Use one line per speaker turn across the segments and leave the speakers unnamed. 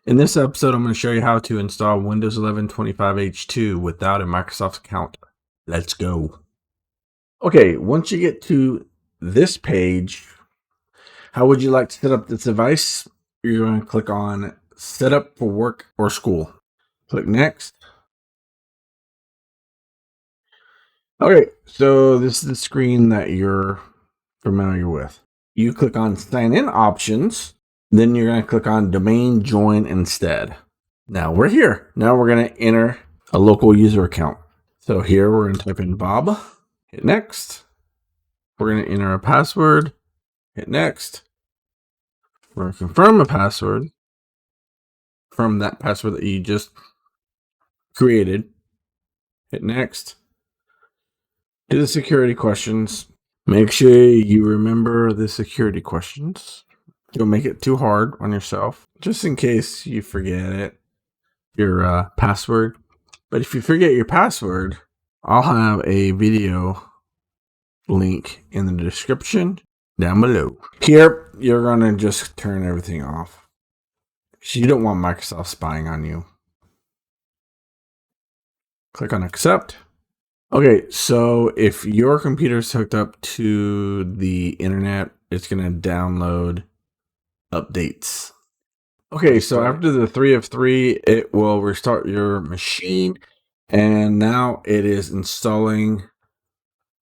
In this episode, I'm going to show you how to install Windows 11 25H2 without a Microsoft account. Let's go. Okay, once you get to this page, how would you like to set up this device? You're going to click on Set Up for Work or School. Click Next. Okay, so this is the screen that you're familiar with. You click on Sign In Options. Then you're going to click on Domain Join Instead. Now we're here. Now we're going to enter a local user account. So here we're going to type in Bob. Hit Next. We're going to enter a password. Hit Next. We're going to confirm a password from that password that you just created. Hit Next. Do the security questions. Make sure you remember the security questions. Don't make it too hard on yourself, just in case you forget it, your password. But if you forget your password, I'll have a video link in the description down below. Here, you're going to just turn everything off. So you don't want Microsoft spying on you. Click on Accept. Okay, so if your computer's hooked up to the internet, it's going to download updates. Okay, so after the 3 of 3, it will restart your machine, and now it is installing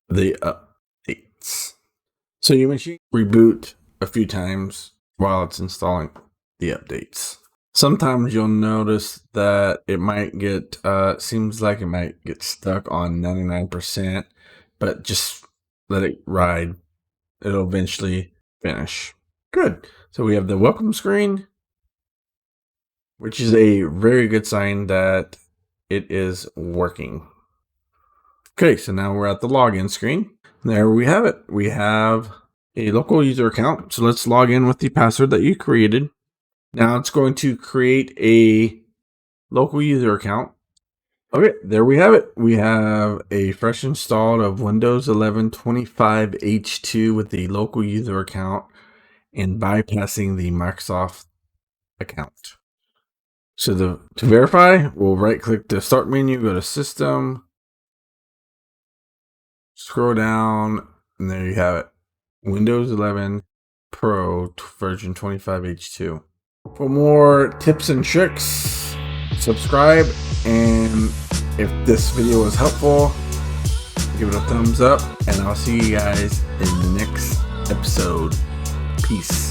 the updates. So your machine reboot a few times while it's installing the updates. Sometimes you'll notice that it might get seems like it might get stuck on 99%, but just let it ride. It'll eventually finish. Good. So we have the welcome screen, which is a very good sign that it is working. Okay, so now we're at the login screen. There we have it. We have a local user account. So let's log in with the password that you created. Now it's going to create a local user account. Okay, there we have it. We have a fresh installed of Windows 11 25H2 with the local user account and bypassing the Microsoft account. So to verify, we'll right click the start menu, go to System, scroll down, and there you have it. Windows 11 Pro version 25H2. For more tips and tricks, subscribe, and if this video was helpful, give it a thumbs up, and I'll see you guys in the next episode. Peace.